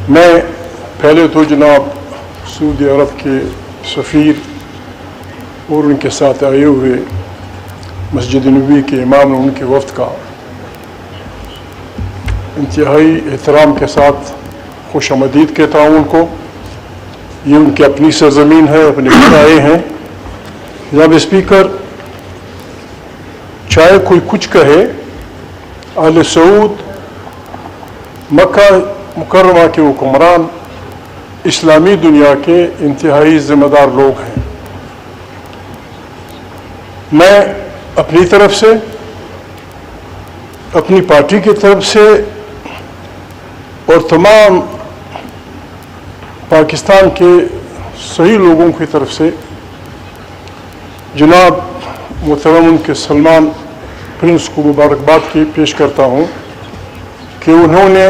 میں پہلے تو جناب سعودی عرب کے سفیر اور ان کے ساتھ آئے ہوئے مسجد نبوی کے امام اور ان کے وفد کا انتہائی احترام کے ساتھ خوش آمدید کہتا ہوں ان کو. یہ ان کی اپنی سرزمین ہے, اپنے گھر آئے ہیں. جناب اسپیکر, چاہے کوئی کچھ کہے, آل سعود مکہ مکرمہ کے حکمران اسلامی دنیا کے انتہائی ذمہ دار لوگ ہیں. میں اپنی طرف سے, اپنی پارٹی کی طرف سے اور تمام پاکستان کے صحیح لوگوں کی طرف سے جناب محترم ان کے سلمان پرنس کو مبارکباد کی پیش کرتا ہوں کہ انہوں نے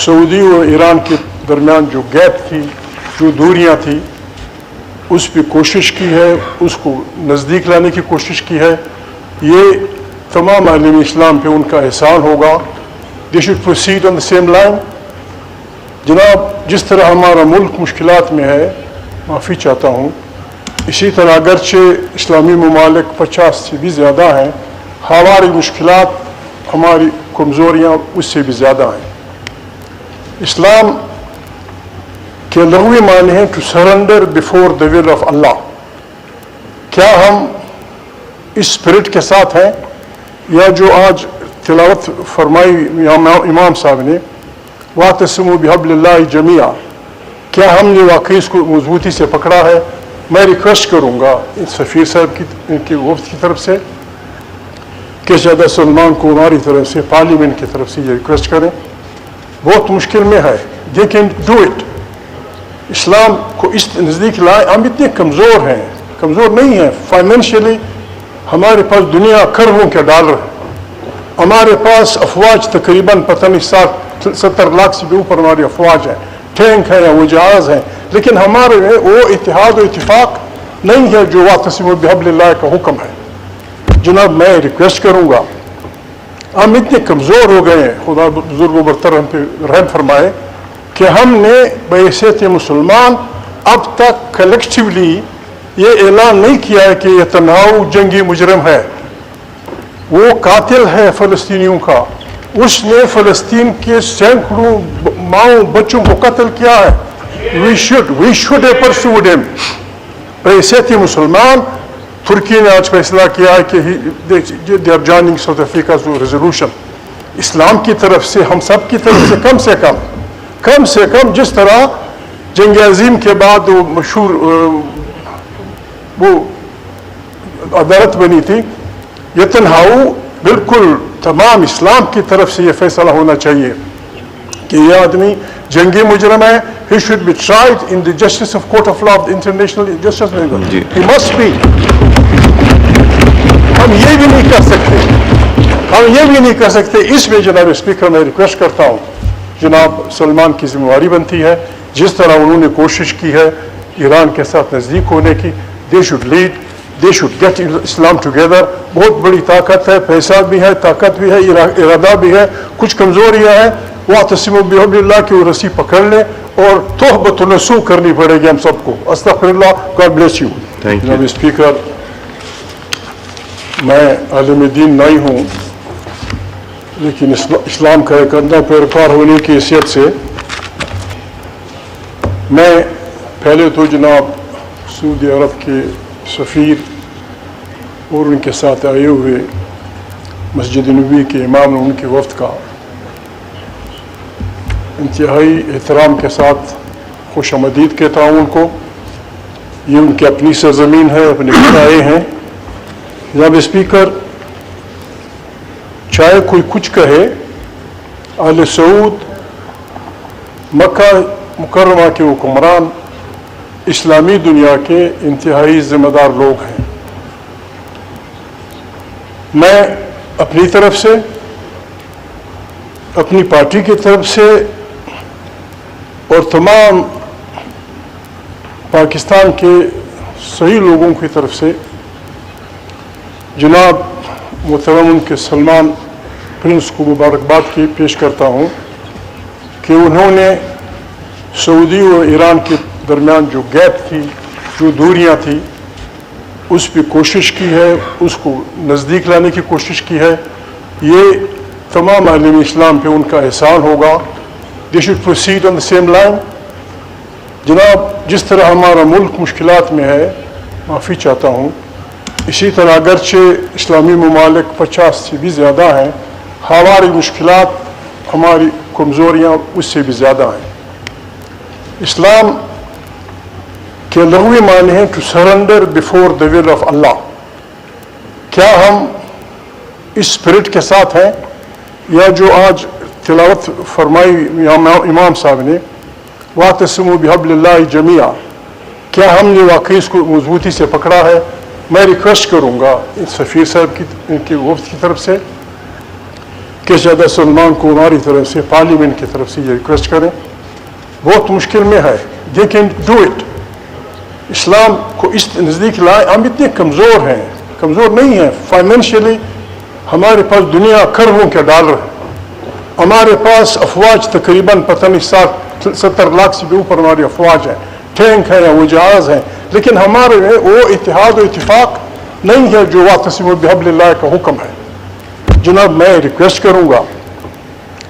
سعودی اور ایران کے درمیان جو گیپ تھی, جو دوریاں تھیں, اس پہ کوشش کی ہے, اس کو نزدیک لانے کی کوشش کی ہے. یہ تمام عالم اسلام پہ ان کا احسان ہوگا. They should proceed on the same line. جناب, جس طرح ہمارا ملک مشکلات میں ہے, معافی چاہتا ہوں, اسی طرح اگرچہ اسلامی ممالک 50 سے بھی زیادہ ہیں, ہماری مشکلات, ہماری کمزوریاں اس سے بھی زیادہ ہیں. اسلام کے لغوی معنی ہیں to surrender before the will of Allah. کیا ہم اس اسپرٹ کے ساتھ ہیں, یا جو آج تلاوت فرمائی امام صاحب نے, وَاعْتَصِمُوا بِحَبْلِ اللَّهِ جَمِيعًا, کیا ہم نے واقعی اس کو مضبوطی سے پکڑا ہے؟ میں ریکویسٹ کروں گا سفیر صاحب کی, ان کے وفد کی طرف سے کہ شہزادہ سلمان کو ہماری طرف سے, پارلیمنٹ کی طرف سے یہ ریکویسٹ کریں. بہت مشکل میں ہے, دے کین ڈو اٹ. اسلام کو اس نزدیک لائیں. ہم اتنے کمزور ہیں, کمزور نہیں ہیں فائنینشلی. ہمارے پاس دنیا کروڑوں کے ڈالر ہے, ہمارے پاس افواج تقریباً پتہ نہیں 70 لاکھ سے بھی اوپر ہماری افواج ہیں, ٹینک ہیں یا وہ جہاز ہیں, لیکن ہمارے وہ اتحاد و اتفاق نہیں ہے جو واعتصموا بحبل اللہ کا حکم ہے. جناب, میں ریکویسٹ کروں گا, ہم اتنے کمزور ہو گئے ہیں, خدا بزرگ و برتر ہم پہ رحم فرمائے, کہ ہم نے بحیثیت مسلمان اب تک کلیکٹیولی یہ اعلان نہیں کیا ہے کہ نتنیاہو جنگی مجرم ہے, وہ قاتل ہے فلسطینیوں کا. اس نے فلسطین کے سینکڑوں ماؤں بچوں کو قتل کیا ہے. we should have pursued him. بحیثیت مسلمان ترکی نے آج فیصلہ کیا ہے کہ they are joining South Africa's resolution. اسلام کی طرف سے, ہم سب کی طرف سے کم سے کم جس طرح جنگ عظیم کے بعد وہ مشہور وہ عدالت بنی تھی, نتنیاہو بالکل تمام اسلام کی طرف سے یہ فیصلہ ہونا چاہیے کہ یہ آدمی جنگی مجرم ہے. He should be tried in the justice of court of law of the international justice. He must be. ہم یہ بھی نہیں کر سکتے. اس میں جناب اسپیکر میں ریکویسٹ کرتا ہوں, جناب سلمان کی ذمہ داری بنتی ہے, جس طرح انہوں نے کوشش کی ہے ایران کے ساتھ نزدیک ہونے کی, they should lead, they should get Islam together. بہت بڑی طاقت ہے, پیسہ بھی ہے, طاقت بھی ہے, ارادہ بھی ہے, کچھ کمزوریاں ہیں. واعتصموا بحبل اللہ کی وہ رسی پکڑ لیں اور توبۃ نصوح کرنی پڑے گی ہم سب کو. استغفر اللہ. God bless you. جناب اسپیکر, میں عالم دین نہیں ہوں, لیکن اسلام کا ایک اندھا پیروکار ہونے کی حیثیت سے میں پہلے تو جناب سعودی عرب کے سفیر اور ان کے ساتھ آئے ہوئے مسجد نبوی کے امام اور ان کے وفد کا انتہائی احترام کے ساتھ خوش آمدید کہتا ہوں ان کو. یہ ان کی اپنی سرزمین ہے, اپنے گھر آئے ہیں. جناب اسپیکر, چاہے کوئی کچھ کہے, آل سعود مکہ مکرمہ کے حکمران اسلامی دنیا کے انتہائی ذمہ دار لوگ ہیں. میں اپنی طرف سے, اپنی پارٹی کی طرف سے اور تمام پاکستان کے صحیح لوگوں کی طرف سے جناب محترم ان کے سلمان پرنس کو مبارکباد کی پیش کرتا ہوں کہ انہوں نے سعودی اور ایران کے درمیان جو گیپ تھی، جو دوریاں تھیں، اس پہ کوشش کی ہے، اس کو نزدیک لانے کی کوشش کی ہے. یہ تمام عالم اسلام پہ ان کا احسان ہوگا. They should proceed on the same line. جناب، جس طرح ہمارا ملک مشکلات میں ہے، معافی چاہتا ہوں، اسی طرح اگرچہ اسلامی ممالک 50 سے بھی زیادہ ہیں، ہماری مشکلات، ہماری کمزوریاں اس سے بھی زیادہ ہیں. اسلام کے لغوی معنی ہیں to surrender before the will of Allah. کیا ہم اس اسپرٹ کے ساتھ ہیں، یا جو آج تلاوت فرمائی امام صاحب نے، وَاعْتَصِمُوا بِحَبْلِ اللَّهِ جَمِيعًا، کیا ہم نے واقعی اس کو مضبوطی سے پکڑا ہے؟ میں ریکویسٹ کروں گا سفیر صاحب کی، ان کی وفد کی طرف سے، کہ شہزادہ سلمان کو ہماری طرف سے، پارلیمنٹ کی طرف سے یہ ریکویسٹ کریں. بہت مشکل میں ہے، دے کین ڈو اٹ. اسلام کو اس نزدیک لائیں. ہم اتنے کمزور ہیں، کمزور نہیں ہیں فائنینشلی. ہمارے پاس دنیا کروڑوں کے ڈالر ہے، ہمارے پاس افواج تقریباً پتہ نہیں 70 لاکھ سے بھی اوپر ہماری افواج ہیں، ٹینک ہیں، وہ جہاز ہیں، لیکن ہمارے وہ اتحاد و اتفاق نہیں ہے جو واعتصموا بحبل اللہ کا حکم ہے. جناب، میں ریکویسٹ کروں گا،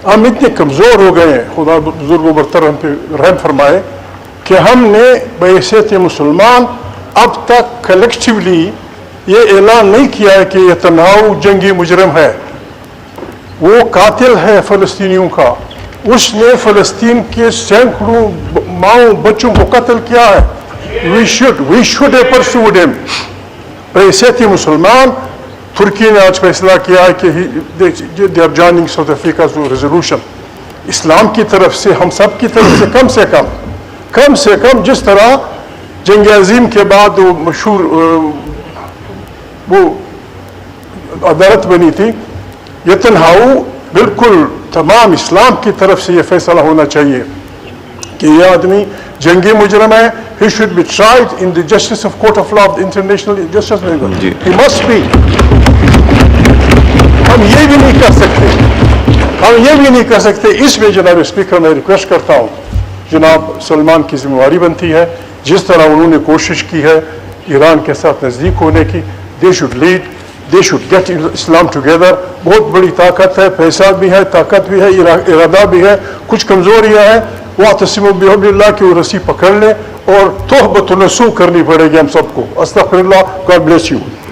ہم اتنے کمزور ہو گئے ہیں، خدا بزرگ و برتر ہم پہ رحم فرمائے، کہ ہم نے بحیثیت مسلمان اب تک کلیکٹیولی یہ اعلان نہیں کیا ہے کہ نتنیاہو جنگی مجرم ہے، وہ قاتل ہے فلسطینیوں کا. اس نے فلسطین کے سینکڑوں ماؤں بچوں کو قتل کیا ہے. We should have pursued him. بحیثیت مسلمان ترکی نے آج فیصلہ کیا ہے کہ they are joining South Africa's resolution. اسلام کی طرف سے، ہم سب کی طرف سے کم سے کم جس طرح جنگ عظیم کے بعد وہ مشہور وہ عدالت بنی تھی، نتنیاہو، بالکل تمام اسلام کی طرف سے یہ فیصلہ ہونا چاہیے کہ یہ آدمی جنگی مجرم ہے. He should be tried in the justice of court of law of the international justice. He must be. ہم یہ بھی نہیں کر سکتے. اس میں جناب اسپیکر میں ریکویسٹ کرتا ہوں، جناب سلمان کی ذمہ داری بنتی ہے، جس طرح انہوں نے کوشش کی ہے ایران کے ساتھ نزدیک ہونے کی. They should lead. They should get Islam together. بہت بڑی طاقت ہے، پیسہ بھی ہے، طاقت بھی ہے، ارادہ بھی ہے. کچھ کمزوریاں ہیں، واعتصموا بحبل اللہ کی وہ رسی پکڑ لیں، اور توبۃ نصوح کرنی پڑے گی ہم سب کو. استغفر اللہ. God bless you.